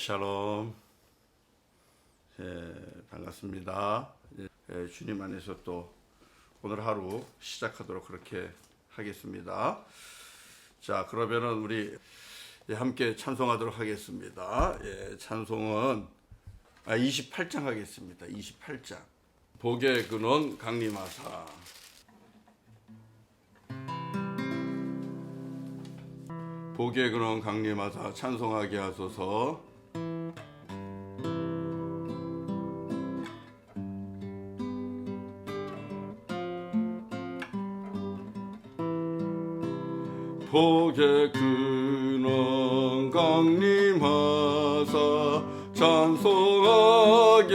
샬롬. 반갑습니다. 주님 안에서 또 오늘 하루 시작하도록 그렇게 하겠습니다. 자, 그러면은 우리 함께 찬송하도록 하겠습니다. 찬송은 28장 하겠습니다. 28장. 복의 근원 강림하사. 복의 근원 강림하사 찬송하게 하소서. 복의 근원 강림하사 찬송하게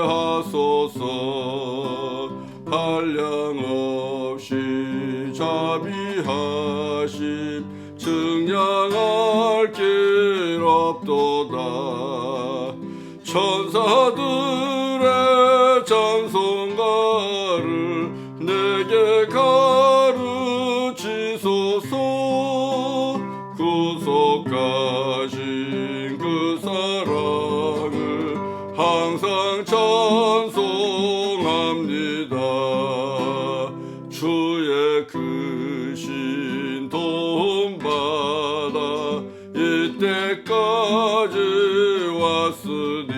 하소서. 한량없이 자비하심 증량할 길 없도다. 천사들의 찬송가를 내게 가르치소서. 구속하신 그 사랑을 항상 찬송합니다. 주의 크신 도움받아 이때까지 왔으니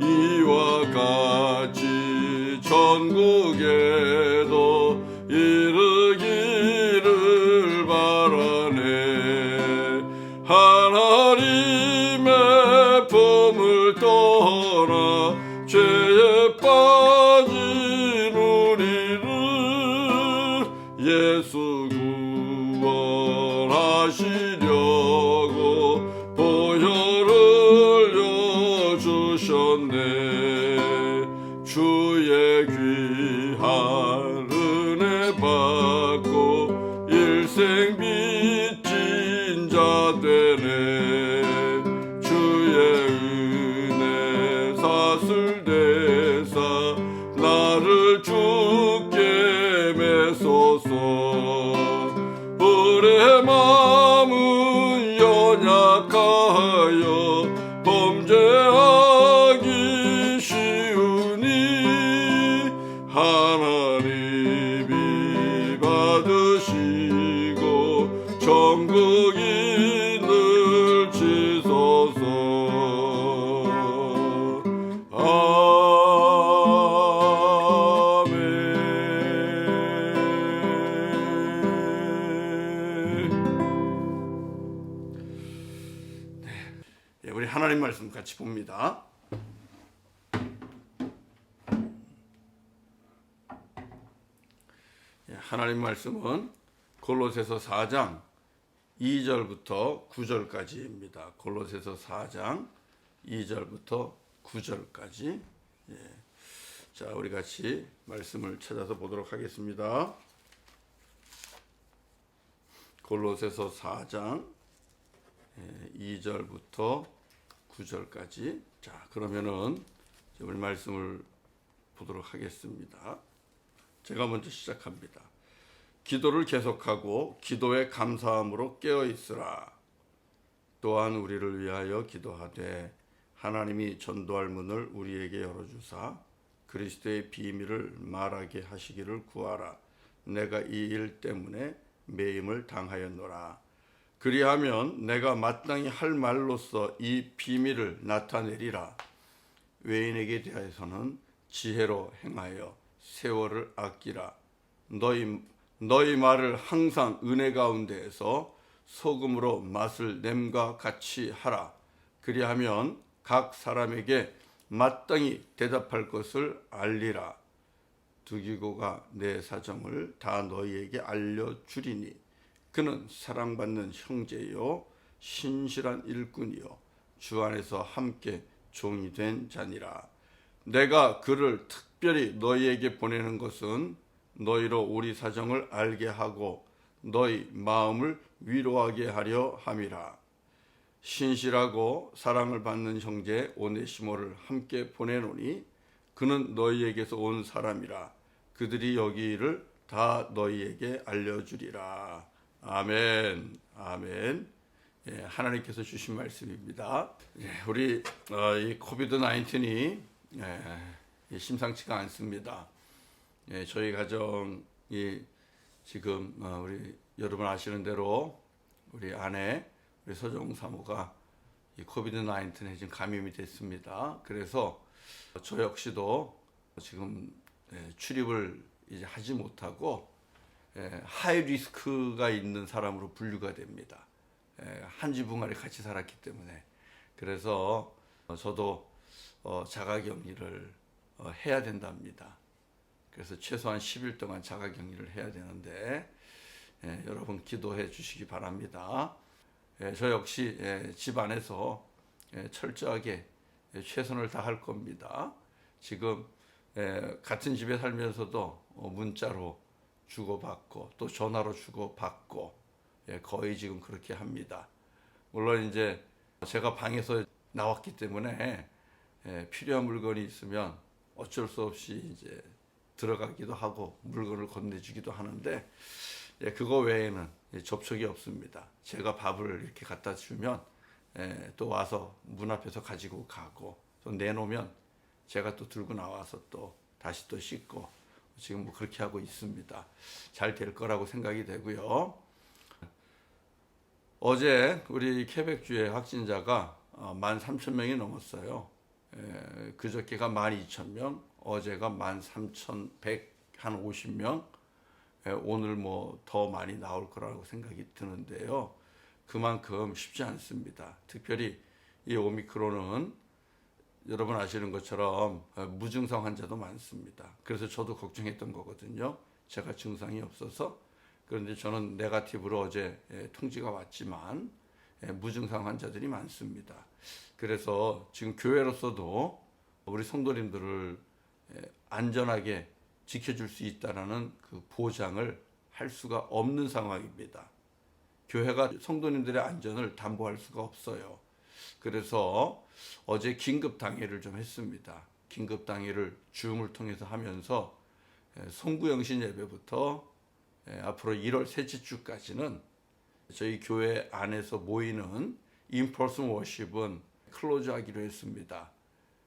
이와 같이 천국에도 이르기를 바라네. 하나님의 품을 떠나 죄에 빠진 우리를 예수 구원하시려고 보혈을 주셨네. 주의 귀한 은혜 받고 일생 빚진 자 되네. 주의 은혜 사슬대사 나를 주께 메소서. 우리의 마음은 연약하여 범죄하기 쉬우니 하나님이 받으시고 천국이 늘 지소서. 우리 하나님 말씀 같이 봅니다. 하나님 말씀은 골로새서 4장 2절부터 9절까지입니다. 골로새서 4장 2절부터 9절까지. 자, 우리 같이 말씀을 찾아서 보도록 하겠습니다. 골로새서 4장 2절부터 9절까지. 자, 그러면은 우리 말씀을 보도록 하겠습니다. 제가 먼저 시작합니다. 기도를 계속하고 기도에 감사함으로 깨어 있으라. 또한 우리를 위하여 기도하되 하나님이 전도할 문을 우리에게 열어주사 그리스도의 비밀을 말하게 하시기를 구하라. 내가 이 일 때문에 매임을 당하였노라. 그리하면 내가 마땅히 할 말로써 이 비밀을 나타내리라. 외인에게 대하여서는 지혜로 행하여 세월을 아끼라. 너희 말을 항상 은혜 가운데에서 소금으로 맛을 냄과 같이 하라. 그리하면 각 사람에게 마땅히 대답할 것을 알리라. 두기고가 내 사정을 다 너희에게 알려주리니 그는 사랑받는 형제요 신실한 일꾼이요 주 안에서 함께 종이 된 자니라. 내가 그를 특별히 너희에게 보내는 것은 너희로 우리 사정을 알게 하고 너희 마음을 위로하게 하려 함이라. 신실하고 사랑을 받는 형제 오네시모를 함께 보내노니 그는 너희에게서 온 사람이라. 그들이 여기 일을 다 너희에게 알려주리라. 아멘. 아멘. 하나님께서 주신 말씀입니다. 우리 이 코비드 19이 심상치가 않습니다. 저희 가정이 지금 우리 여러분 아시는 대로 우리 아내 우리 서정 사모가 이 코비드 19에 지금 감염이 됐습니다. 그래서 저 역시도 지금 출입을 이제 하지 못하고 하이 리스크가 있는 사람으로 분류가 됩니다. 한 지붕 아래 같이 살았기 때문에. 그래서 저도 자가격리를 해야 된답니다. 그래서 최소한 10일 동안 자가격리를 해야 되는데 여러분 기도해 주시기 바랍니다. 저 역시 집 안에서 철저하게 최선을 다할 겁니다. 지금 같은 집에 살면서도 문자로 주고받고 또 전화로 주고받고 거의 지금 그렇게 합니다. 물론 이제 제가 방에서 나왔기 때문에 필요한 물건이 있으면 어쩔 수 없이 이제 들어가기도 하고 물건을 건네주기도 하는데 그거 외에는 접촉이 없습니다. 제가 밥을 이렇게 갖다 주면 또 와서 문 앞에서 가지고 가고 또 내놓으면 제가 또 들고 나와서 또 다시 또 씻고 지금 뭐 그렇게 하고 있습니다. 잘 될 거라고 생각이 되고요. 어제 우리 케벡주의 확진자가 13,000명이 넘었어요. 그저께가 12,000명, 어제가 13,150명, 오늘 뭐 더 많이 나올 거라고 생각이 드는데요. 그만큼 쉽지 않습니다. 특별히 이 오미크론은 여러분 아시는 것처럼 무증상 환자도 많습니다. 그래서 저도 걱정했던 거거든요. 제가 증상이 없어서. 그런데 저는 네거티브로 어제 통지가 왔지만 무증상 환자들이 많습니다. 그래서 지금 교회로서도 우리 성도님들을 안전하게 지켜줄 수 있다는 그 보장을 할 수가 없는 상황입니다. 교회가 성도님들의 안전을 담보할 수가 없어요. 그래서 어제 긴급 당회를 좀 했습니다. 긴급 당회를 줌을 통해서 하면서 송구영신 예배부터 앞으로 1월 셋째 주까지는 저희 교회 안에서 모이는 인퍼슨 워십은 클로즈하기로 했습니다.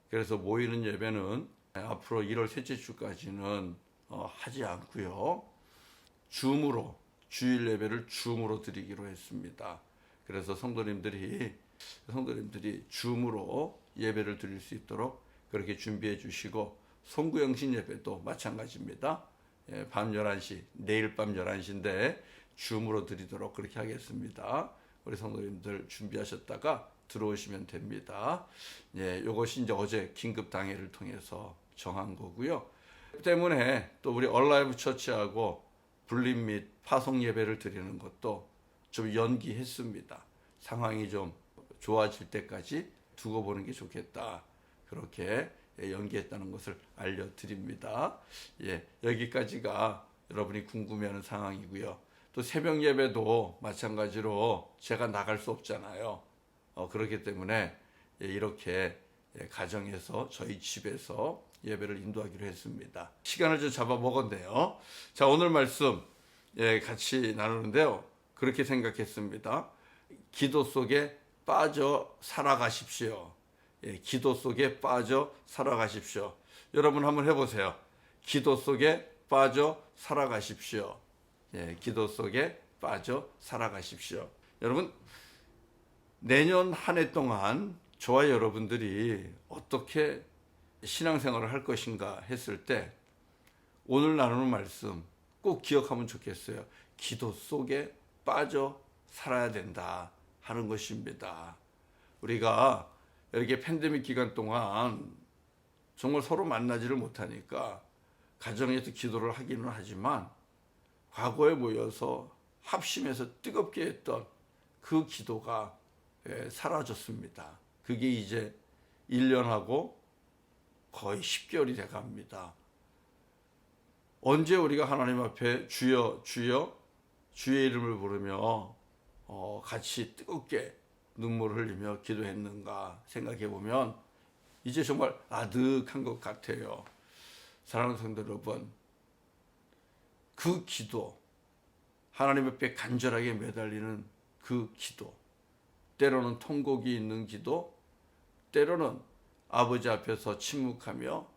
그래서 모이는 예배는 앞으로 1월 셋째 주까지는 하지 않고요. 줌으로 주일 예배를 줌으로 드리기로 했습니다. 그래서 성도님들이 줌으로 예배를 드릴 수 있도록 그렇게 준비해 주시고 송구영신 예배도 마찬가지입니다. 밤 11시, 내일 밤 11시인데 줌으로 드리도록 그렇게 하겠습니다. 우리 성도님들 준비하셨다가 들어오시면 됩니다. 이것이 이제 어제 긴급 당회를 통해서 정한 거고요. 때문에 또 우리 얼라이브 처치하고 불림 및 파송 예배를 드리는 것도 좀 연기했습니다. 상황이 좀 좋아질 때까지 두고 보는 게 좋겠다. 그렇게 연기했다는 것을 알려드립니다. 여기까지가 여러분이 궁금해하는 상황이고요. 또 새벽 예배도 마찬가지로 제가 나갈 수 없잖아요. 그렇기 때문에 이렇게 가정에서 저희 집에서 예배를 인도하기로 했습니다. 시간을 좀 잡아 먹었네요. 자, 오늘 말씀 같이 나누는데요. 그렇게 생각했습니다. 기도 속에 빠져 살아가십시오. 기도 속에 빠져 살아가십시오. 여러분 한번 해보세요. 기도 속에 빠져 살아가십시오. 기도 속에 빠져 살아가십시오. 여러분, 내년 한 해 동안 저와 여러분들이 어떻게 신앙생활을 할 것인가 했을 때 오늘 나누는 말씀 꼭 기억하면 좋겠어요. 기도 속에 빠져 살아야 된다 하는 것입니다. 우리가 이렇게 팬데믹 기간 동안 정말 서로 만나지를 못하니까 가정에서 기도를 하기는 하지만 과거에 모여서 합심해서 뜨겁게 했던 그 기도가 사라졌습니다. 그게 이제 1년하고 거의 10개월이 돼 갑니다. 언제 우리가 하나님 앞에 주여 주여 주의 이름을 부르며 같이 뜨겁게 눈물을 흘리며 기도했는가 생각해 보면 이제 정말 아득한 것 같아요. 사랑하는 성도 여러분, 그 기도, 하나님 앞에 간절하게 매달리는 그 기도, 때로는 통곡이 있는 기도, 때로는 아버지 앞에서 침묵하며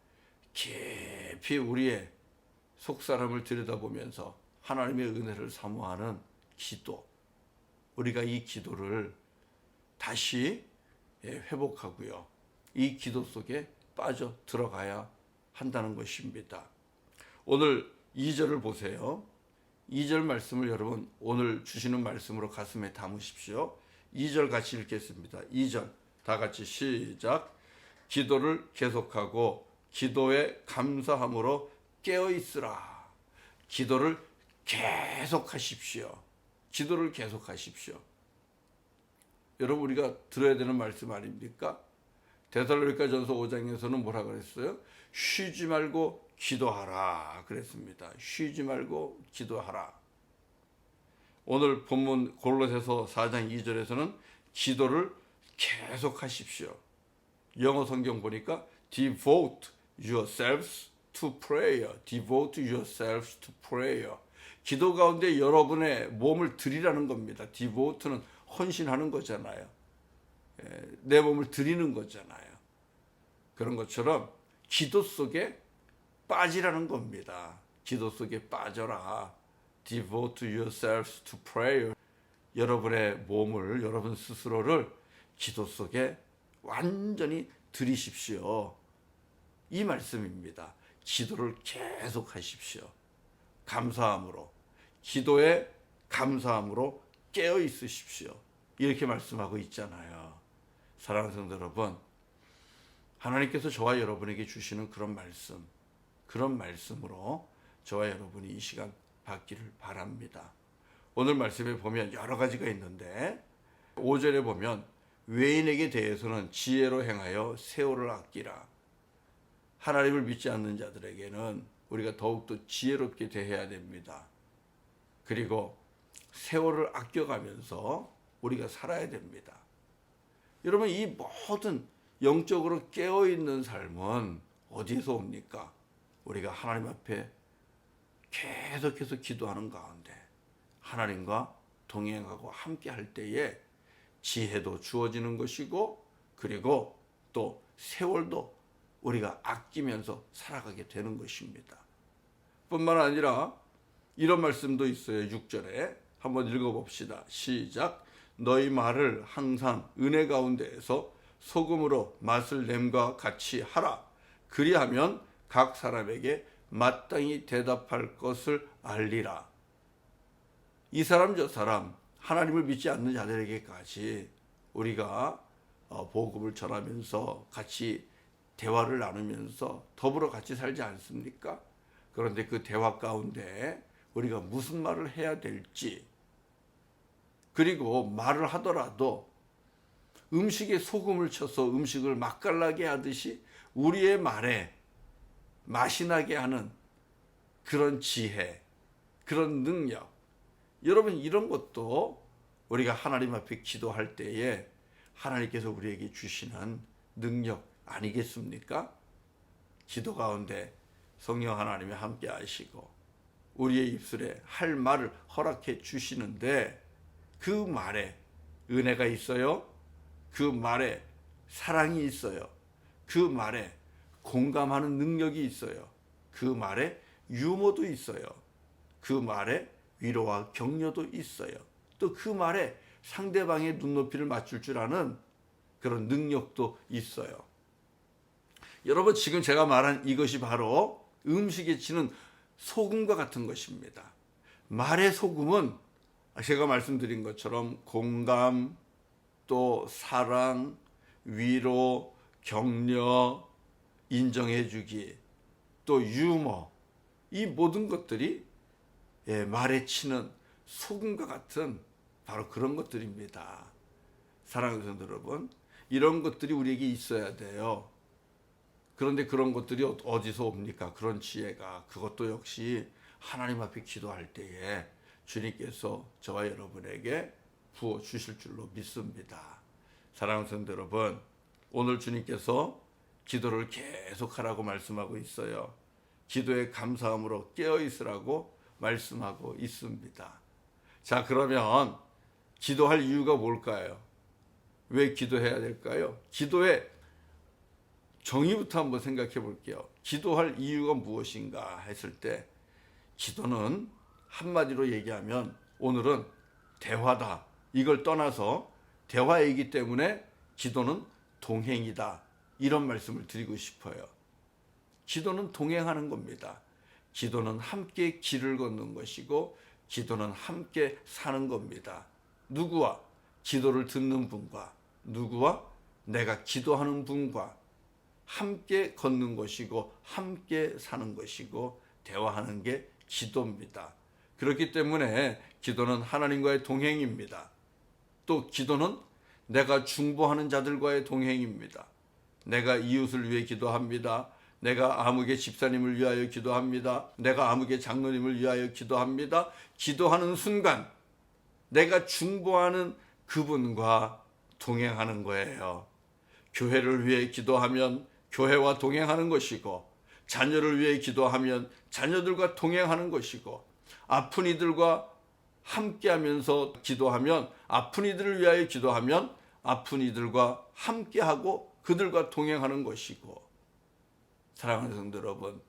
깊이 우리의 속사람을 들여다보면서 하나님의 은혜를 사모하는 기도, 우리가 이 기도를 다시 회복하고요, 이 기도 속에 빠져 들어가야 한다는 것입니다. 오늘 2절을 보세요. 2절 말씀을 여러분 오늘 주시는 말씀으로 가슴에 담으십시오. 2절 같이 읽겠습니다. 2절 다 같이 시작. 기도를 계속하고 기도에 감사함으로 깨어있으라. 기도를 계속하십시오. 기도를 계속하십시오. 여러분 우리가 들어야 되는 말씀 아닙니까? 데살로니가전서 5장에서는 뭐라 그랬어요? 쉬지 말고 기도하라 그랬습니다. 쉬지 말고 기도하라. 오늘 본문 골로새서 4장 2절에서는 기도를 계속하십시오. 영어 성경 보니까 devote yourselves to prayer. devote yourselves to prayer. 기도 가운데 여러분의 몸을 드리라는 겁니다. devote는 헌신하는 거잖아요. 내 몸을 드리는 거잖아요. 그런 것처럼 기도 속에 빠지라는 겁니다. 기도 속에 빠져라. devote yourselves to prayer. 여러분의 몸을, 여러분 스스로를 기도 속에 완전히 들이십시오. 이 말씀입니다. 기도를 계속 하십시오. 감사함으로, 기도에 감사함으로 깨어 있으십시오. 이렇게 말씀하고 있잖아요. 사랑하는 성도 여러분, 하나님께서 저와 여러분에게 주시는 그런 말씀, 그런 말씀으로 저와 여러분이 이 시간 받기를 바랍니다. 오늘 말씀에 보면 여러 가지가 있는데 5절에 보면 외인에게 대해서는 지혜로 행하여 세월을 아끼라. 하나님을 믿지 않는 자들에게는 우리가 더욱더 지혜롭게 대해야 됩니다. 그리고 세월을 아껴가면서 우리가 살아야 됩니다. 여러분 이 모든 영적으로 깨어있는 삶은 어디에서 옵니까? 우리가 하나님 앞에 계속해서 기도하는 가운데 하나님과 동행하고 함께 할 때에 지혜도 주어지는 것이고, 그리고 또 세월도 우리가 아끼면서 살아가게 되는 것입니다. 뿐만 아니라 이런 말씀도 있어요. 6절에 한번 읽어봅시다. 시작. 너희 말을 항상 은혜 가운데에서 소금으로 맛을 냄과 같이 하라. 그리하면 각 사람에게 마땅히 대답할 것을 알리라. 이 사람 저 사람 하나님을 믿지 않는 자들에게까지 우리가 복음을 전하면서 같이 대화를 나누면서 더불어 같이 살지 않습니까? 그런데 그 대화 가운데 우리가 무슨 말을 해야 될지, 그리고 말을 하더라도 음식에 소금을 쳐서 음식을 맛깔나게 하듯이 우리의 말에 맛이 나게 하는 그런 지혜, 그런 능력, 여러분 이런 것도 우리가 하나님 앞에 기도할 때에 하나님께서 우리에게 주시는 능력 아니겠습니까? 기도 가운데 성령 하나님이 함께 하시고 우리의 입술에 할 말을 허락해 주시는데 그 말에 은혜가 있어요. 그 말에 사랑이 있어요. 그 말에 공감하는 능력이 있어요. 그 말에 유머도 있어요. 그 말에 위로와 격려도 있어요. 또 그 말에 상대방의 눈높이를 맞출 줄 아는 그런 능력도 있어요. 여러분 지금 제가 말한 이것이 바로 음식에 치는 소금과 같은 것입니다. 말의 소금은 제가 말씀드린 것처럼 공감, 또 사랑, 위로, 격려, 인정해주기, 또 유머, 이 모든 것들이 말에 치는 소금과 같은 바로 그런 것들입니다. 사랑하는 성도 여러분, 이런 것들이 우리에게 있어야 돼요. 그런데 그런 것들이 어디서 옵니까? 그런 지혜가, 그것도 역시 하나님 앞에 기도할 때에 주님께서 저와 여러분에게 부어 주실 줄로 믿습니다. 사랑하는 성도 여러분, 오늘 주님께서 기도를 계속하라고 말씀하고 있어요. 기도에 감사함으로 깨어 있으라고 말씀하고 있습니다. 자, 그러면 기도할 이유가 뭘까요? 왜 기도해야 될까요? 기도의 정의부터 한번 생각해 볼게요. 기도할 이유가 무엇인가 했을 때 기도는 한마디로 얘기하면 오늘은 대화다. 이걸 떠나서 대화이기 때문에 기도는 동행이다. 이런 말씀을 드리고 싶어요. 기도는 동행하는 겁니다. 기도는 함께 길을 걷는 것이고 기도는 함께 사는 겁니다. 누구와? 기도를 듣는 분과 누구와? 내가 기도하는 분과 함께 걷는 것이고 함께 사는 것이고 대화하는 게 기도입니다. 그렇기 때문에 기도는 하나님과의 동행입니다. 또 기도는 내가 중보하는 자들과의 동행입니다. 내가 이웃을 위해 기도합니다. 내가 아무개 집사님을 위하여 기도합니다. 내가 아무개 장로님을 위하여 기도합니다. 기도하는 순간 내가 중보하는 그분과 동행하는 거예요. 교회를 위해 기도하면 교회와 동행하는 것이고 자녀를 위해 기도하면 자녀들과 동행하는 것이고 아픈 이들과 함께하면서 기도하면 아픈 이들을 위하여 기도하면 아픈 이들과 함께하고 그들과 동행하는 것이고 사랑하는 성도 여러분,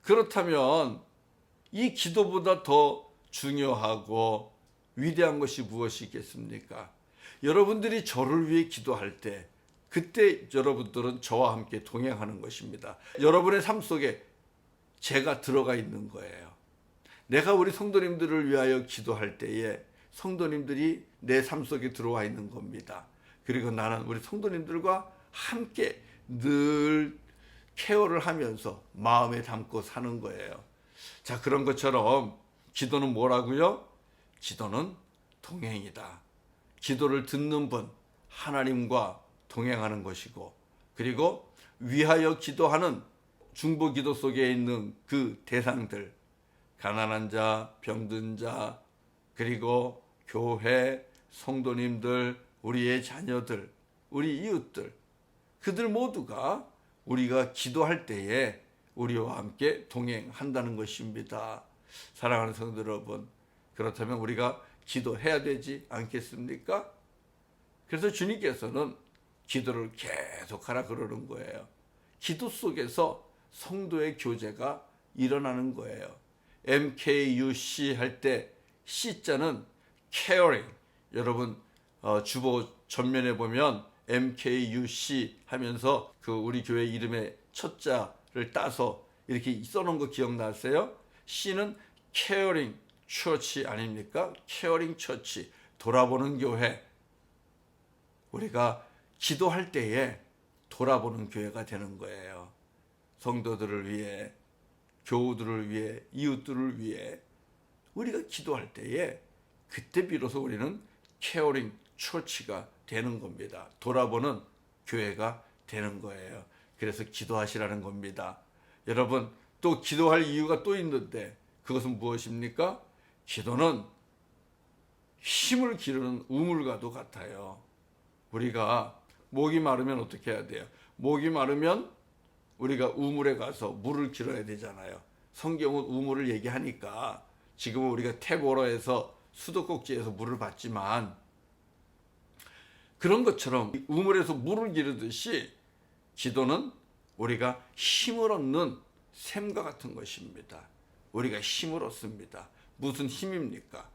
그렇다면 이 기도보다 더 중요하고 위대한 것이 무엇이 있겠습니까? 여러분들이 저를 위해 기도할 때 그때 여러분들은 저와 함께 동행하는 것입니다. 여러분의 삶 속에 제가 들어가 있는 거예요. 내가 우리 성도님들을 위하여 기도할 때에 성도님들이 내 삶 속에 들어와 있는 겁니다. 그리고 나는 우리 성도님들과 함께 늘 케어를 하면서 마음에 담고 사는 거예요. 자, 그런 것처럼 기도는 뭐라고요? 기도는 동행이다. 기도를 듣는 분, 하나님과 동행하는 것이고, 그리고 위하여 기도하는 중보 기도 속에 있는 그 대상들, 가난한 자, 병든 자, 그리고 교회, 성도님들, 우리의 자녀들, 우리 이웃들, 그들 모두가 우리가 기도할 때에 우리와 함께 동행한다는 것입니다. 사랑하는 성도 여러분, 그렇다면 우리가 기도해야 되지 않겠습니까? 그래서 주님께서는 기도를 계속하라 그러는 거예요. 기도 속에서 성도의 교제가 일어나는 거예요. MKUC 할 때 C자는 caring. 여러분 주보 전면에 보면 MKUC 하면서 그 우리 교회 이름의 첫 자를 따서 이렇게 써놓은 거 기억나세요? C는 caring church 아닙니까? caring church, 돌아보는 교회. 우리가 기도할 때에 돌아보는 교회가 되는 거예요. 성도들을 위해, 교우들을 위해, 이웃들을 위해 우리가 기도할 때에 그때 비로소 우리는 케어링 처치가 되는 겁니다. 돌아보는 교회가 되는 거예요. 그래서 기도하시라는 겁니다. 여러분, 또 기도할 이유가 또 있는데 그것은 무엇입니까? 기도는 힘을 기르는 우물과도 같아요. 우리가 목이 마르면 어떻게 해야 돼요? 목이 마르면 우리가 우물에 가서 물을 길어야 되잖아요. 성경은 우물을 얘기하니까 지금은 우리가 탭 워러에서 수도꼭지에서 물을 받지만 그런 것처럼 우물에서 물을 기르듯이 기도는 우리가 힘을 얻는 샘과 같은 것입니다. 우리가 힘을 얻습니다. 무슨 힘입니까?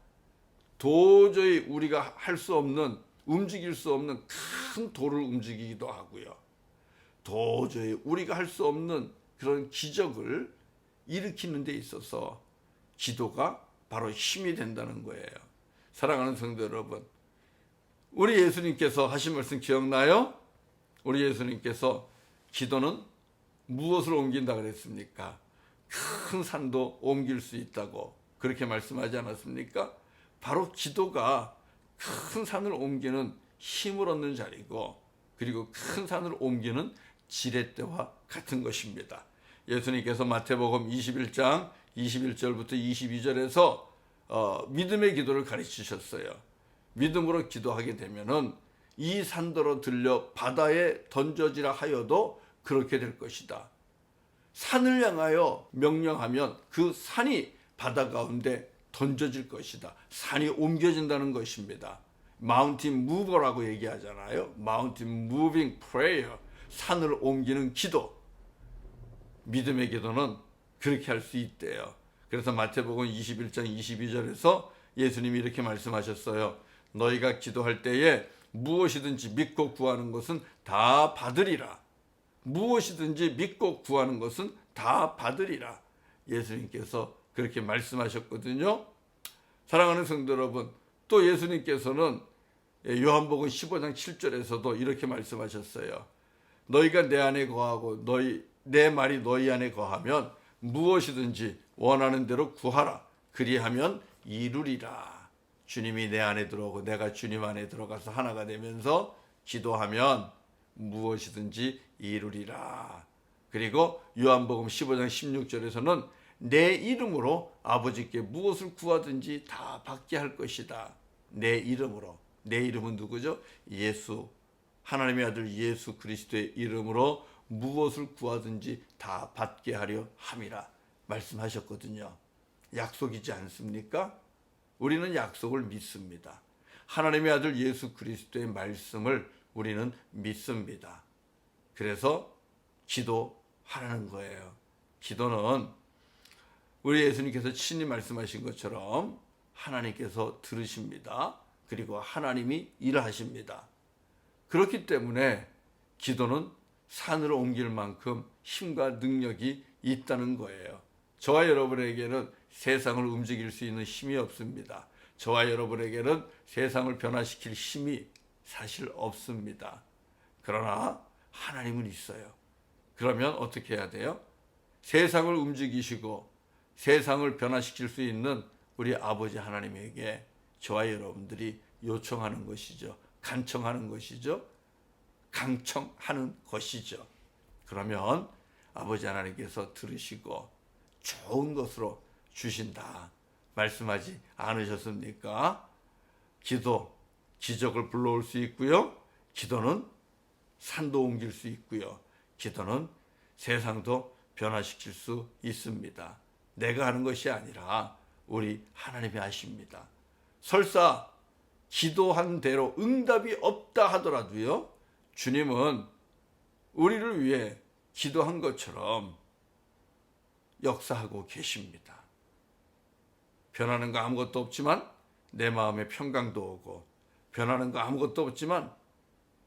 도저히 우리가 할 수 없는, 움직일 수 없는 큰 돌을 움직이기도 하고요. 도저히 우리가 할 수 없는 그런 기적을 일으키는 데 있어서 기도가 바로 힘이 된다는 거예요. 사랑하는 성도 여러분, 우리 예수님께서 하신 말씀 기억나요? 우리 예수님께서 기도는 무엇을 옮긴다 그랬습니까? 큰 산도 옮길 수 있다고 그렇게 말씀하지 않았습니까? 바로 기도가 큰 산을 옮기는 힘을 얻는 자리고, 그리고 큰 산을 옮기는 지렛대와 같은 것입니다. 예수님께서 마태복음 21장 21절부터 22절에서 믿음의 기도를 가르치셨어요. 믿음으로 기도하게 되면은 이 산더러 들려 바다에 던져지라 하여도 그렇게 될 것이다. 산을 향하여 명령하면 그 산이 바다 가운데 던져질 것이다. 산이 옮겨진다는 것입니다. 마운틴 무버라고 얘기하잖아요. 마운틴 무빙 프레이어, 산을 옮기는 기도. 믿음의 기도는 그렇게 할 수 있대요. 그래서 마태복음 21장 22절에서 예수님이 이렇게 말씀하셨어요. 너희가 기도할 때에 무엇이든지 믿고 구하는 것은 다 받으리라. 무엇이든지 믿고 구하는 것은 다 받으리라. 예수님께서 그렇게 말씀하셨거든요. 사랑하는 성도 여러분, 또 예수님께서는 요한복음 15장 7절에서도 이렇게 말씀하셨어요. 너희가 내 안에 거하고 내 말이 너희 안에 거하면 무엇이든지 원하는 대로 구하라. 그리하면 이루리라. 주님이 내 안에 들어오고 내가 주님 안에 들어가서 하나가 되면서 기도하면 무엇이든지 이루리라. 그리고 요한복음 15장 16절에서는 내 이름으로 아버지께 무엇을 구하든지 다 받게 할 것이다. 내 이름으로. 내 이름은 누구죠? 예수. 하나님의 아들 예수 그리스도의 이름으로 무엇을 구하든지 다 받게 하려 함이라 말씀하셨거든요. 약속이지 않습니까? 우리는 약속을 믿습니다. 하나님의 아들 예수 그리스도의 말씀을 우리는 믿습니다. 그래서 기도하라는 거예요. 기도는 우리 예수님께서 친히 말씀하신 것처럼 하나님께서 들으십니다. 그리고 하나님이 일하십니다. 그렇기 때문에 기도는 산을 옮길 만큼 힘과 능력이 있다는 거예요. 저와 여러분에게는 세상을 움직일 수 있는 힘이 없습니다. 저와 여러분에게는 세상을 변화시킬 힘이 사실 없습니다. 그러나 하나님은 있어요. 그러면 어떻게 해야 돼요? 세상을 움직이시고 세상을 변화시킬 수 있는 우리 아버지 하나님에게 저와 여러분들이 요청하는 것이죠. 간청하는 것이죠. 강청하는 것이죠. 그러면 아버지 하나님께서 들으시고 좋은 것으로 주신다 말씀하지 않으셨습니까? 기도, 기적을 불러올 수 있고요. 기도는 산도 옮길 수 있고요. 기도는 세상도 변화시킬 수 있습니다. 내가 하는 것이 아니라 우리 하나님이 하십니다. 설사 기도한 대로 응답이 없다 하더라도요. 주님은 우리를 위해 기도한 것처럼 역사하고 계십니다. 변하는 거 아무것도 없지만 내 마음에 평강도 오고, 변하는 거 아무것도 없지만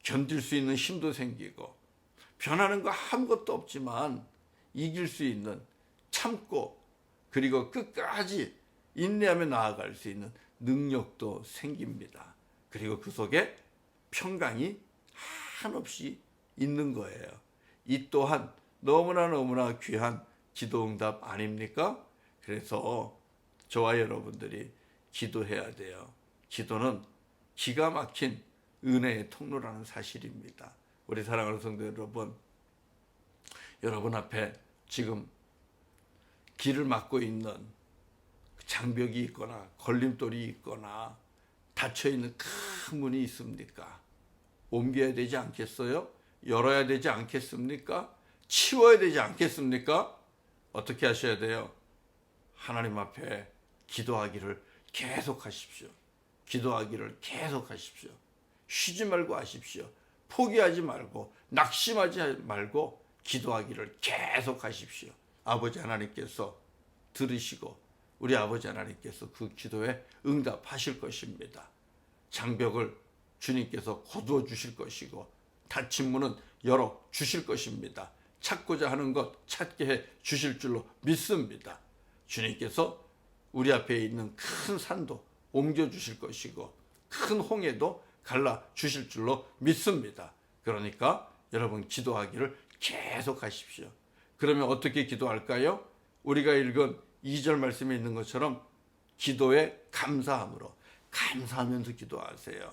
견딜 수 있는 힘도 생기고, 변하는 거 아무것도 없지만 이길 수 있는, 참고 그리고 끝까지 인내하며 나아갈 수 있는 능력도 생깁니다. 그리고 그 속에 평강이 한없이 있는 거예요. 이 또한 너무나 귀한 기도응답 아닙니까? 그래서 저와 여러분들이 기도해야 돼요. 기도는 기가 막힌 은혜의 통로라는 사실입니다. 우리 사랑하는 성도 여러분, 여러분 앞에 지금 길을 막고 있는 장벽이 있거나 걸림돌이 있거나 닫혀있는 큰 문이 있습니까? 옮겨야 되지 않겠어요? 열어야 되지 않겠습니까? 치워야 되지 않겠습니까? 어떻게 하셔야 돼요? 하나님 앞에 기도하기를 계속하십시오. 기도하기를 계속하십시오. 쉬지 말고 하십시오. 포기하지 말고 낙심하지 말고 기도하기를 계속하십시오. 아버지 하나님께서 들으시고 우리 아버지 하나님께서 그 기도에 응답하실 것입니다. 장벽을 주님께서 거두어 주실 것이고 닫힌 문은 열어 주실 것입니다. 찾고자 하는 것 찾게 해 주실 줄로 믿습니다. 주님께서 우리 앞에 있는 큰 산도 옮겨 주실 것이고 큰 홍해도 갈라 주실 줄로 믿습니다. 그러니까 여러분 기도하기를 계속 하십시오. 그러면 어떻게 기도할까요? 우리가 읽은 2절 말씀에 있는 것처럼 기도에 감사함으로, 감사하면서 기도하세요.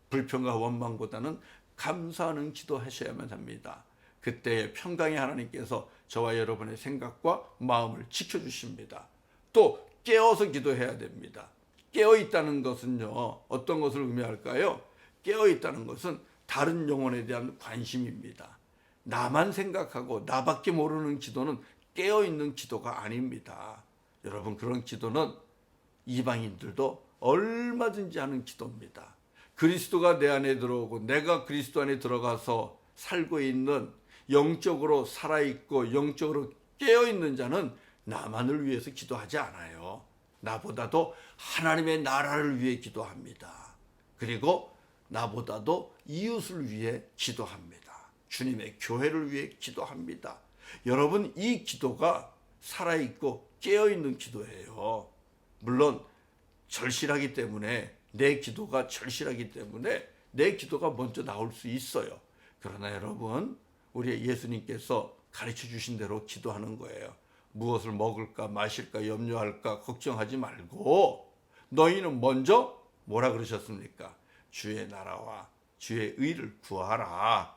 불평과 원망보다는 감사하는 기도하셔야만 합니다. 그때 평강의 하나님께서 저와 여러분의 생각과 마음을 지켜주십니다. 또 깨어서 기도해야 됩니다. 깨어있다는 것은요, 어떤 것을 의미할까요? 깨어있다는 것은 다른 영혼에 대한 관심입니다. 나만 생각하고 나밖에 모르는 기도는 깨어있는 기도가 아닙니다. 여러분, 그런 기도는 이방인들도 얼마든지 하는 기도입니다. 그리스도가 내 안에 들어오고 내가 그리스도 안에 들어가서 살고 있는, 영적으로 살아있고 영적으로 깨어있는 자는 나만을 위해서 기도하지 않아요. 나보다도 하나님의 나라를 위해 기도합니다. 그리고 나보다도 이웃을 위해 기도합니다. 주님의 교회를 위해 기도합니다. 여러분, 이 기도가 살아있고 깨어있는 기도예요. 물론 절실하기 때문에, 내 기도가 절실하기 때문에 내 기도가 먼저 나올 수 있어요. 그러나 여러분, 우리 예수님께서 가르쳐 주신 대로 기도하는 거예요. 무엇을 먹을까 마실까 염려할까 걱정하지 말고 너희는 먼저 뭐라 그러셨습니까? 주의 나라와 주의 의를 구하라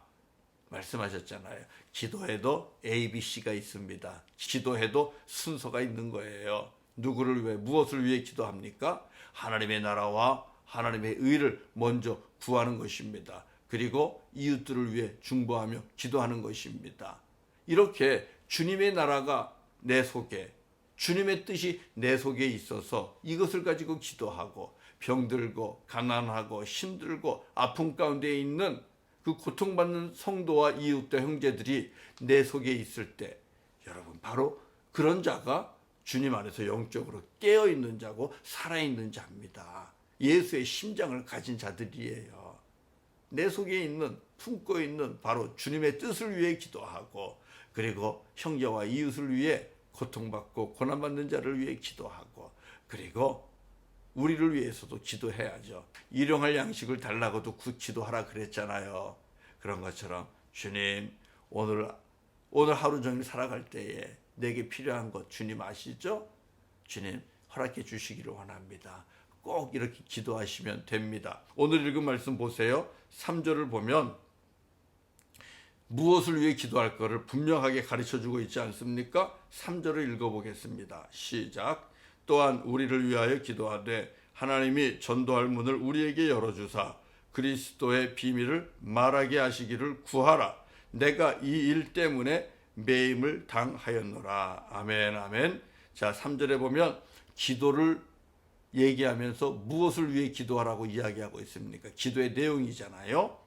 말씀하셨잖아요. 기도해도 ABC가 있습니다. 기도해도 순서가 있는 거예요. 누구를 위해, 무엇을 위해 기도합니까? 하나님의 나라와 하나님의 의를 먼저 구하는 것입니다. 그리고 이웃들을 위해 중보하며 기도하는 것입니다. 이렇게 주님의 나라가 내 속에, 주님의 뜻이 내 속에 있어서 이것을 가지고 기도하고, 병들고 가난하고 힘들고 아픔 가운데 있는 그 고통받는 성도와 이웃과 형제들이 내 속에 있을 때, 여러분, 바로 그런 자가 주님 안에서 영적으로 깨어있는 자고 살아있는 자입니다. 예수의 심장을 가진 자들이에요. 내 속에 있는, 품고 있는 바로 주님의 뜻을 위해 기도하고, 그리고 형제와 이웃을 위해, 고통받고 고난받는 자를 위해 기도하고, 그리고 우리를 위해서도 기도해야죠. 일용할 양식을 달라고도 기도하라 그랬잖아요. 그런 것처럼 주님, 오늘 하루 종일 살아갈 때에 내게 필요한 것 주님 아시죠? 주님 허락해 주시기를 원합니다. 꼭 이렇게 기도하시면 됩니다. 오늘 읽은 말씀 보세요. 3절을 보면 무엇을 위해 기도할 것을 분명하게 가르쳐주고 있지 않습니까? 3절을 읽어보겠습니다. 시작. 또한 우리를 위하여 기도하되 하나님이 전도할 문을 우리에게 열어주사 그리스도의 비밀을 말하게 하시기를 구하라. 내가 이 일 때문에 매임을 당하였노라. 아멘, 아멘. 자, 3절에 보면 기도를 얘기하면서 무엇을 위해 기도하라고 이야기하고 있습니까? 기도의 내용이잖아요.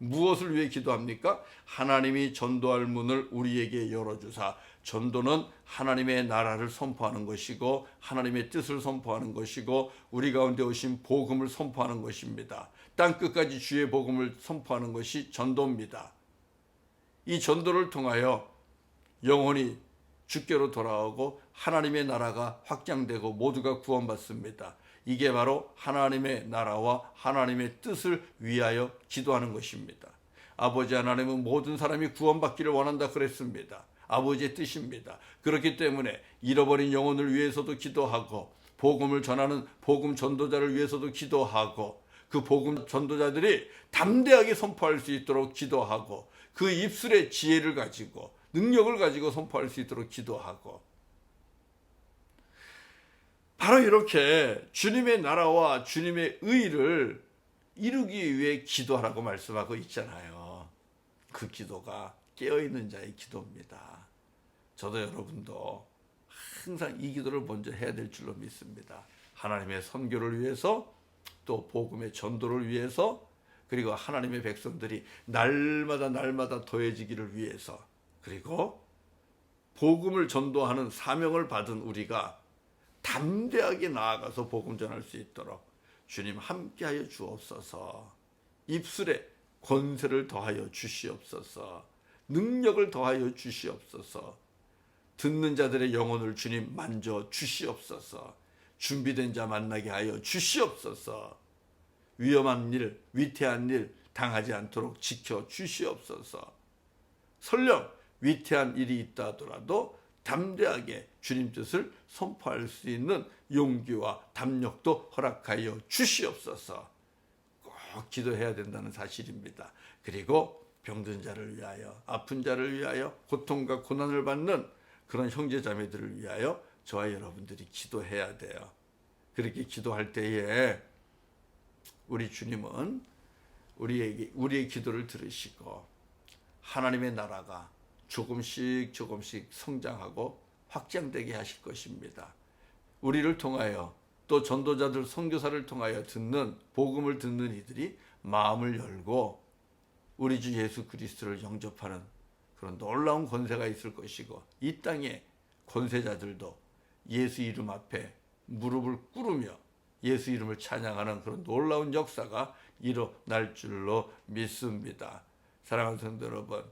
무엇을 위해 기도합니까? 하나님이 전도할 문을 우리에게 열어주사. 전도는 하나님의 나라를 선포하는 것이고 하나님의 뜻을 선포하는 것이고 우리 가운데 오신 복음을 선포하는 것입니다. 땅끝까지 주의 복음을 선포하는 것이 전도입니다. 이 전도를 통하여 영혼이 주께로 돌아오고 하나님의 나라가 확장되고 모두가 구원받습니다. 이게 바로 하나님의 나라와 하나님의 뜻을 위하여 기도하는 것입니다. 아버지 하나님은 모든 사람이 구원받기를 원한다 그랬습니다. 아버지의 뜻입니다. 그렇기 때문에 잃어버린 영혼을 위해서도 기도하고 복음을 전하는 복음 전도자를 위해서도 기도하고 그 복음 전도자들이 담대하게 선포할 수 있도록 기도하고 그 입술의 지혜를 가지고 능력을 가지고 선포할 수 있도록 기도하고, 바로 이렇게 주님의 나라와 주님의 의를 이루기 위해 기도하라고 말씀하고 있잖아요. 그 기도가 깨어있는 자의 기도입니다. 저도 여러분도 항상 이 기도를 먼저 해야 될 줄로 믿습니다. 하나님의 선교를 위해서, 또 복음의 전도를 위해서, 그리고 하나님의 백성들이 날마다 더해지기를 위해서, 그리고 복음을 전도하는 사명을 받은 우리가 담대하게 나아가서 복음 전할 수 있도록 주님 함께하여 주옵소서. 입술에 권세를 더하여 주시옵소서. 능력을 더하여 주시옵소서. 듣는 자들의 영혼을 주님 만져 주시옵소서. 준비된 자 만나게 하여 주시옵소서. 위험한 일, 위태한 일 당하지 않도록 지켜 주시옵소서. 설령 위태한 일이 있다 하더라도 담대하게 주님 뜻을 선포할 수 있는 용기와 담력도 허락하여 주시옵소서. 꼭 기도해야 된다는 사실입니다. 그리고 병든 자를 위하여, 아픈 자를 위하여, 고통과 고난을 받는 그런 형제 자매들을 위하여 저와 여러분들이 기도해야 돼요. 그렇게 기도할 때에 우리 주님은 우리의 기도를 들으시고 하나님의 나라가 조금씩 성장하고 확장되게 하실 것입니다. 우리를 통하여 또 전도자들 선교사를 통하여 복음을 듣는 이들이 마음을 열고 우리 주 예수 그리스도를 영접하는 그런 놀라운 권세가 있을 것이고, 이 땅에 권세자들도 예수 이름 앞에 무릎을 꿇으며 예수 이름을 찬양하는 그런 놀라운 역사가 일어날 줄로 믿습니다. 사랑하는 성도 여러분,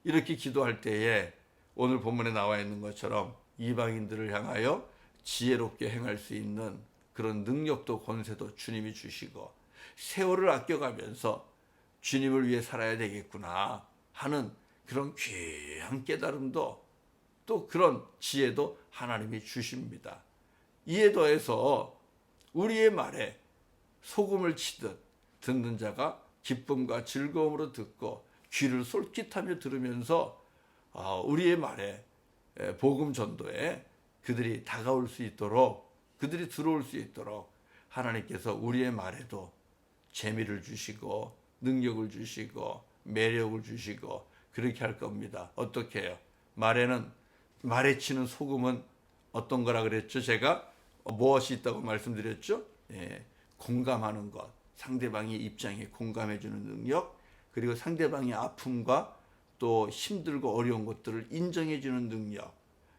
이렇게 기도할 때에 오늘 본문에 나와 있는 것처럼 이방인들을 향하여 지혜롭게 행할 수 있는 그런 능력도 권세도 주님이 주시고, 세월을 아껴가면서 주님을 위해 살아야 되겠구나 하는 그런 귀한 깨달음도, 또 그런 지혜도 하나님이 주십니다. 이에 더해서 우리의 말에 소금을 치듯 듣는 자가 기쁨과 즐거움으로 듣고 귀를 솔깃하며 들으면서 우리의 말에 복음 전도에 그들이 다가올 수 있도록, 그들이 들어올 수 있도록 하나님께서 우리의 말에도 재미를 주시고 능력을 주시고 매력을 주시고 그렇게 할 겁니다. 어떻게 해요? 말에 치는 소금은 어떤 거라 그랬죠? 제가 무엇이 있다고 말씀드렸죠? 공감하는 것, 상대방의 입장에 공감해 주는 능력, 그리고 상대방의 아픔과 또 힘들고 어려운 것들을 인정해 주는 능력,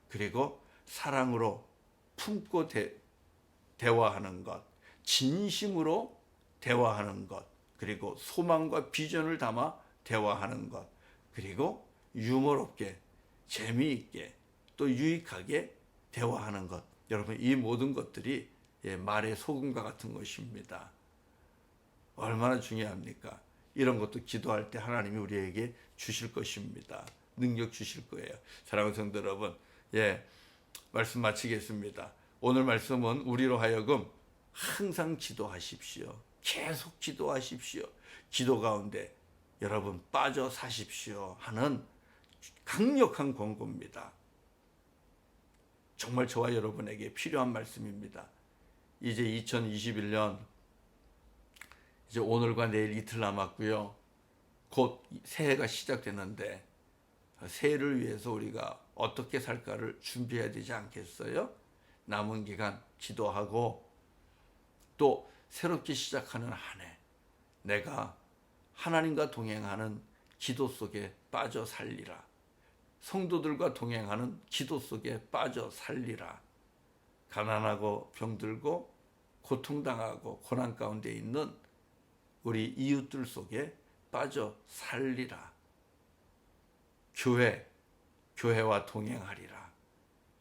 그리고 사랑으로 품고 대화하는 것, 진심으로 대화하는 것, 그리고 소망과 비전을 담아 대화하는 것, 그리고 유머롭게 재미있게 또 유익하게 대화하는 것. 여러분, 이 모든 것들이 말의 소금과 같은 것입니다. 얼마나 중요합니까? 이런 것도 기도할 때 하나님이 우리에게 주실 것입니다. 능력 주실 거예요. 사랑하는 성도 여러분, 말씀 마치겠습니다. 오늘 말씀은 우리로 하여금 항상 기도하십시오. 계속 기도하십시오. 기도 가운데 여러분 빠져 사십시오 하는 강력한 권고입니다. 정말 저와 여러분에게 필요한 말씀입니다. 이제 2021년 이제 오늘과 내일 이틀 남았고요. 곧 새해가 시작되는데 새해를 위해서 우리가 어떻게 살까를 준비해야 되지 않겠어요? 남은 기간 기도하고 또 새롭게 시작하는 한 해, 내가 하나님과 동행하는 기도 속에 빠져 살리라. 성도들과 동행하는 기도 속에 빠져 살리라. 가난하고 병들고 고통당하고 고난 가운데 있는 우리 이웃들 속에 빠져 살리라. 교회와 동행하리라.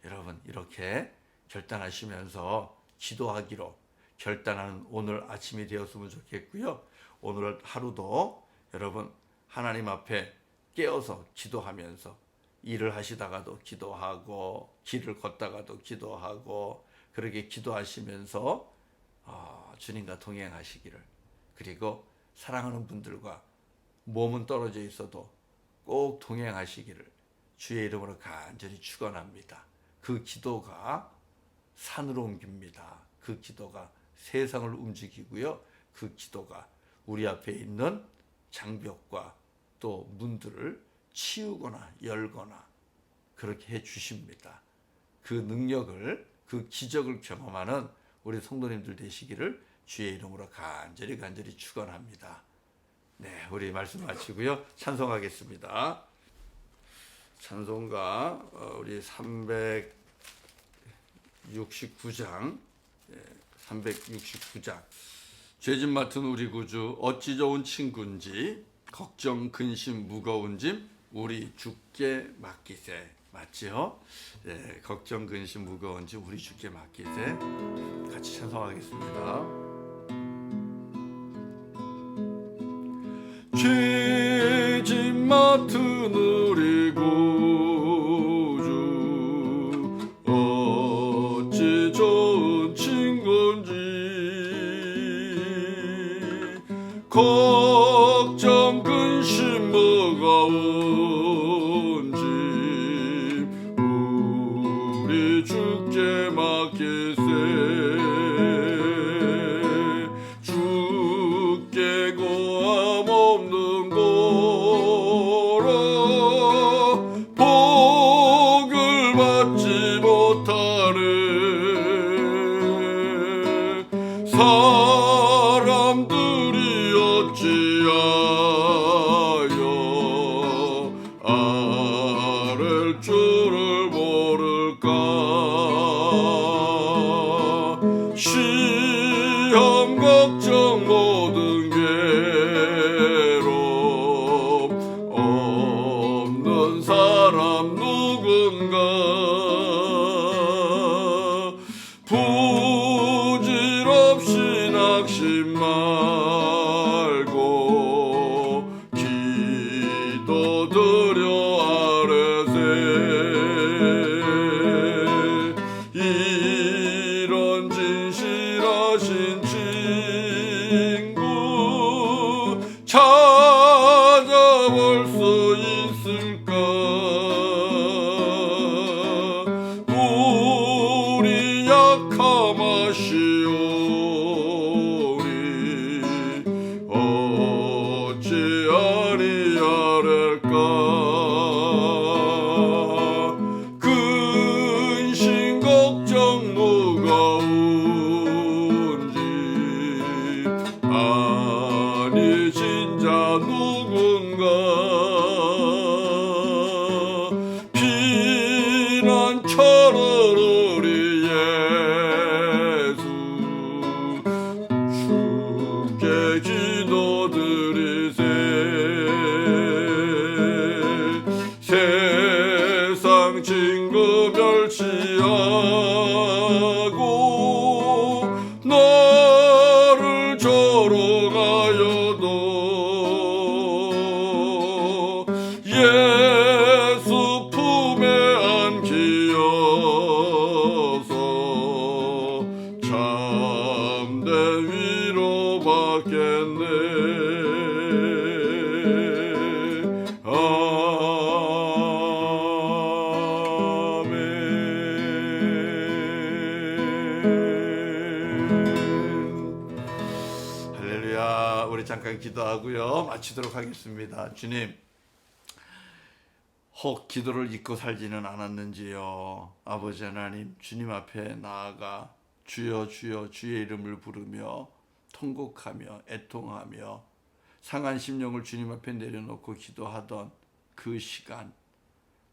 여러분, 이렇게 결단하시면서 기도하기로 결단하는 오늘 아침이 되었으면 좋겠고요. 오늘 하루도 여러분 하나님 앞에 깨어서 기도하면서 일을 하시다가도 기도하고 길을 걷다가도 기도하고 그렇게 기도하시면서 주님과 동행하시기를, 그리고 사랑하는 분들과 몸은 떨어져 있어도 꼭 동행하시기를 주의 이름으로 간절히 축원합니다. 그 기도가 산으로 옮깁니다. 그 기도가 세상을 움직이고요. 그 기도가 우리 앞에 있는 장벽과 또 문들을 치우거나 열거나 그렇게 해 주십니다. 그 능력을, 그 기적을 경험하는 우리 성도님들 되시기를 주의 이름으로 간절히 축원합니다. 네, 우리 말씀 마치고요. 찬송하겠습니다. 찬송가 우리 369장 369장 죄짐 맡은 우리 구주 어찌 좋은 친구인지 걱정 근심 무거운 짐 우리 주께 맡기세. 맞지요? 네, 걱정 근심 무거운 짐 우리 주께 맡기세. 같이 찬송하겠습니다. 죄짐 맡은 우리 구주 어찌 좋은 친구인지 걱정 근심 무거운 짐 우리 주께 맡기세. 주께 고함 없는 고로 복을 받지 못하네. 기도드려 아뢰세 이런 진실하신 친구 찾아볼 수 있을까 우리 약함하시오니 어찌하리 아랠까 근심 걱정 무거운지 아니 진짜 누군가 피난처를 우리 예수 주께 기도드리세 세상 친구 멸시하고 너를 조롱하여도 예수 품에 안기어서 참된 위로 받겠네 할렐루야. 우리 잠깐 기도하고요 마치도록 하겠습니다. 주님, 혹 기도를 잊고 살지는 않았는지요. 아버지 하나님, 주님 앞에 나아가 주여 주여 주의 이름을 부르며 통곡하며 애통하며 상한 심령을 주님 앞에 내려놓고 기도하던 그 시간,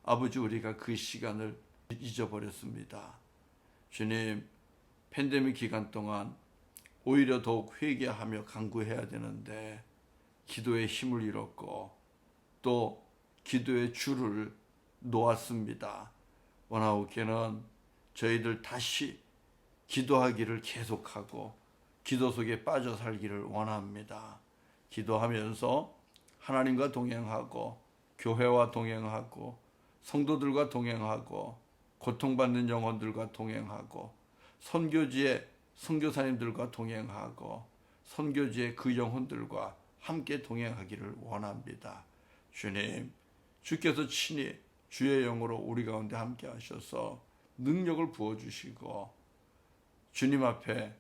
아버지 우리가 그 시간을 잊어버렸습니다. 주님, 팬데믹 기간 동안 오히려 더욱 회개하며 간구해야 되는데 기도의 힘을 잃었고 또 기도의 줄을 놓았습니다. 원하옵게는 저희들 다시 기도하기를 계속하고 기도 속에 빠져 살기를 원합니다. 기도하면서 하나님과 동행하고 교회와 동행하고 성도들과 동행하고 고통받는 영혼들과 동행하고 선교지의 선교사님들과 동행하고 선교지의 그 영혼들과 함께 동행하기를 원합니다. 주님, 주께서 친히 주의 영으로 우리 가운데 함께 하셔서 능력을 부어주시고 주님 앞에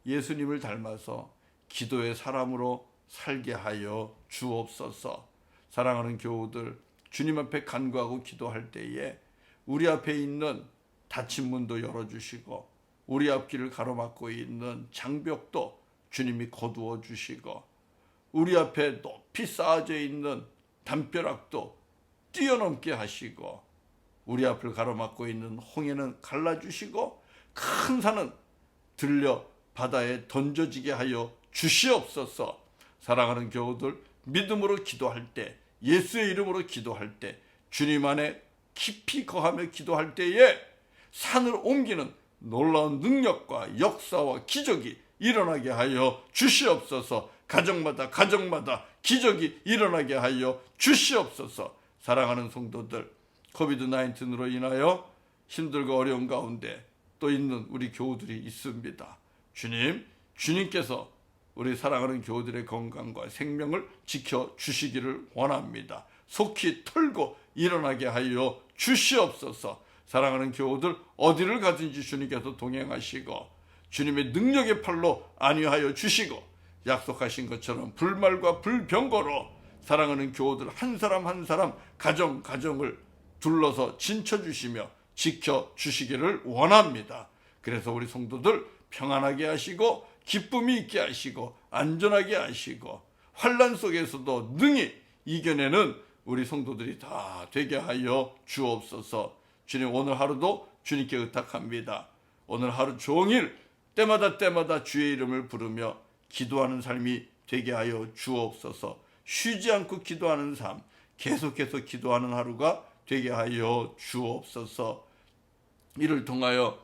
예수님을 닮아서 기도의 사람으로 살게 하여 주옵소서. 사랑하는 교우들, 주님 앞에 간구하고 기도할 때에 우리 앞에 있는 닫힌 문도 열어주시고 우리 앞길을 가로막고 있는 장벽도 주님이 거두어 주시고 우리 앞에 높이 쌓아져 있는 담벼락도 뛰어넘게 하시고 우리 앞을 가로막고 있는 홍해는 갈라주시고 큰 산은 들려 바다에 던져지게 하여 주시옵소서. 사랑하는 교우들, 믿음으로 기도할 때, 예수의 이름으로 기도할 때, 주님 안에 깊이 거하며 기도할 때에 산을 옮기는 놀라운 능력과 역사와 기적이 일어나게 하여 주시옵소서. 가정마다 기적이 일어나게 하여 주시옵소서. 사랑하는 성도들, 코비드-19으로 인하여 힘들고 어려운 가운데 또 있는 우리 교우들이 있습니다. 주님께서 우리 사랑하는 교우들의 건강과 생명을 지켜주시기를 원합니다. 속히 털고 일어나게 하여 주시옵소서. 사랑하는 교우들, 어디를 가든지 주님께서 동행하시고 주님의 능력의 팔로 안위하여 주시고 약속하신 것처럼 불말과 불병거로 사랑하는 교우들 한 사람 한 사람 가정을 둘러서 진쳐주시며 지켜주시기를 원합니다. 그래서 우리 성도들 평안하게 하시고 기쁨이 있게 하시고 안전하게 하시고 환난 속에서도 능히 이겨내는 우리 성도들이 다 되게 하여 주옵소서. 주님, 오늘 하루도 주님께 의탁합니다. 오늘 하루 종일 때마다 주의 이름을 부르며 기도하는 삶이 되게 하여 주옵소서. 쉬지 않고 기도하는 삶, 계속해서 기도하는 하루가 되게 하여 주옵소서. 이를 통하여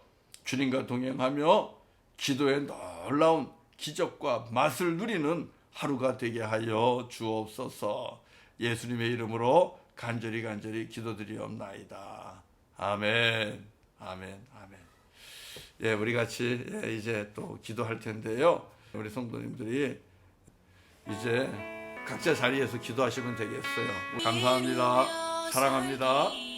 주님과 동행하며 기도의 놀라운 기적과 맛을 누리는 하루가 되게 하여 주옵소서. 예수님의 이름으로 간절히 기도드리옵나이다. 아멘, 아멘, 아멘. 예, 우리 같이 이제 또 기도할 텐데요. 우리 성도님들이 이제 각자 자리에서 기도하시면 되겠어요. 감사합니다. 사랑합니다.